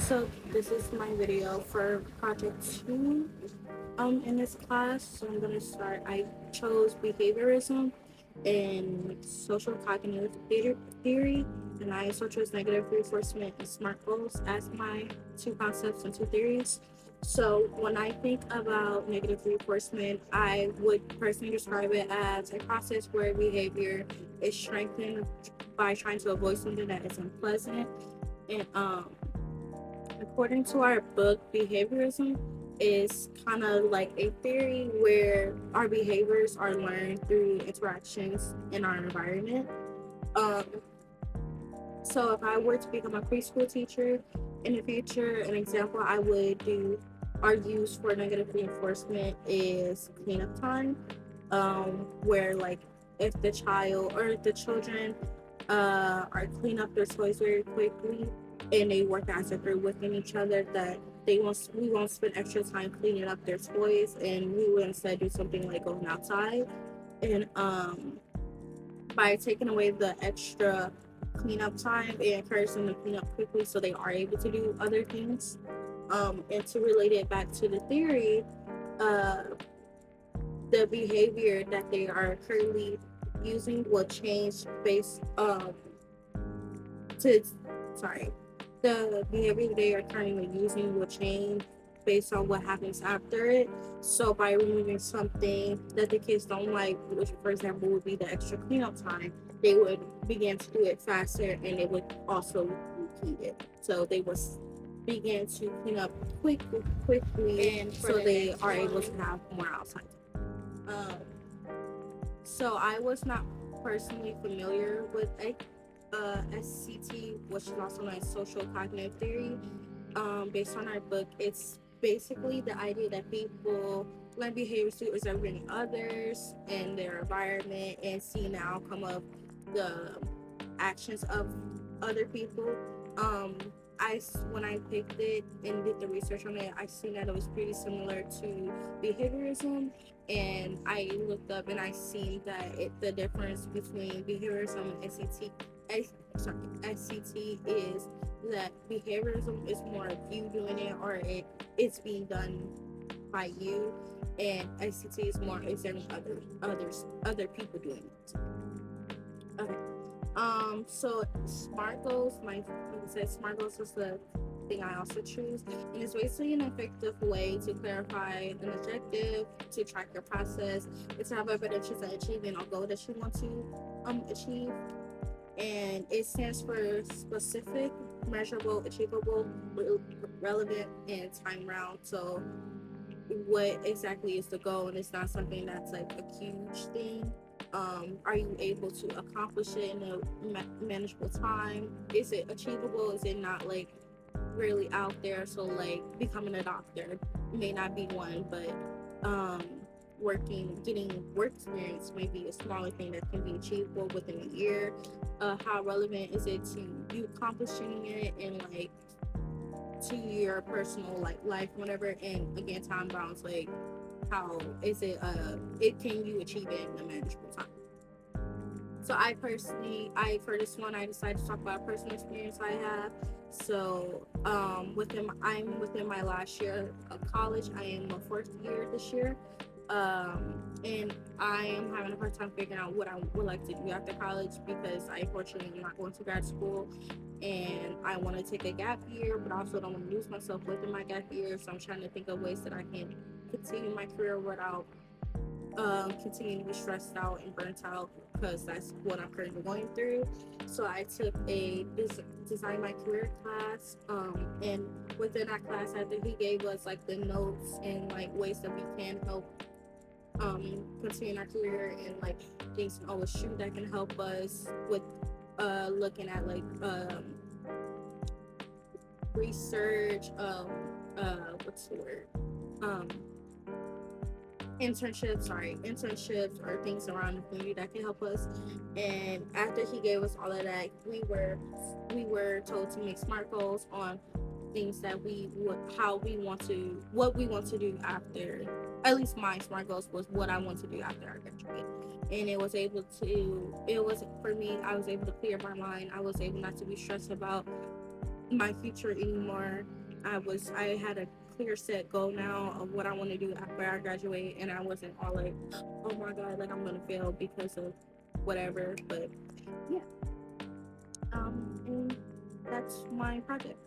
So this is my video for project 2 in this class. So I'm gonna start. I chose behaviorism and social cognitive theory, and I also chose negative reinforcement and SMART goals as my two concepts and two theories. So when I think about negative reinforcement, I would personally describe it as a process where behavior is strengthened by trying to avoid something that is unpleasant. And according to our book, behaviorism is kind of like a theory where our behaviors are learned through interactions in our environment. Um, so if I were to become a preschool teacher in the future, an example I would do or use for negative reinforcement is cleanup time, where like if the child or the children are clean up their toys very quickly and they work as a group within each other, that we won't spend extra time cleaning up their toys, and we will instead do something like going outside. And by taking away the extra cleanup time, it encourages them to clean up quickly so they are able to do other things. And to relate it back to the theory, uh, the behavior that they are currently using will change based to sorry the behavior they are currently using will change based on what happens after it. So by removing something that the kids don't like, which for example would be the extra cleanup time, they would begin to do it faster, and they would also repeat it. So they would begin to clean up quickly, and so they are able to have more outside time. So I was not personally familiar with SCT, which is also known as social cognitive theory. Based on our book, it's basically the idea that people learn behaviors through observing others and their environment and seeing the outcome of the actions of other people. When I picked it and did the research on it, I seen that it was pretty similar to behaviorism, and I looked up and I seen that the difference between behaviorism and SCT is that behaviorism is more of you doing it, or it's being done by you, and SCT is more observing other people doing it. Okay. So SMART goals, like I said, SMART goals is the thing I also choose, and it's basically an effective way to clarify an objective, to track your process, and to have a better chance at achieving a goal that you want to achieve. And it stands for specific, measurable, achievable, relevant, and time bound. So what exactly is the goal? And it's not something that's like a huge thing. Are you able to accomplish it in a manageable time? Is it achievable? Is it not like really out there? So like becoming a doctor may not be one, but getting work experience may be a smaller thing that can be achievable within a year. How relevant is it to you accomplishing it and like to your personal like life, whatever? And again, time bounds, like how is it can you achieve it in a manageable time? So for this one, I decided to talk about a personal experience I have. So I'm within my last year of college. I am a fourth year this year, and I am having a hard time figuring out what I would like to do after college, because I unfortunately am not going to grad school, and I want to take a gap year, but I also don't want to lose myself within my gap year. So I'm trying to think of ways that I can continue my career without continue to be stressed out and burnt out, because that's what I'm currently going through. So I took a design my career class, and within that class, after he gave us like the notes and like ways that we can help continue our career, and like things on the shoot that can help us with looking at like research, what's the word, internships or things around the community that can help us. And after he gave us all of that, we were told to make SMART goals on things that what we want to do after. At least my SMART goals was what I want to do after I graduate. And it was for me, I was able to clear my mind. I was able not to be stressed about my future anymore. I had a clear set goal now of what I want to do after I graduate, and I wasn't all like, oh my god, like I'm gonna fail because of whatever. But yeah, and that's my project.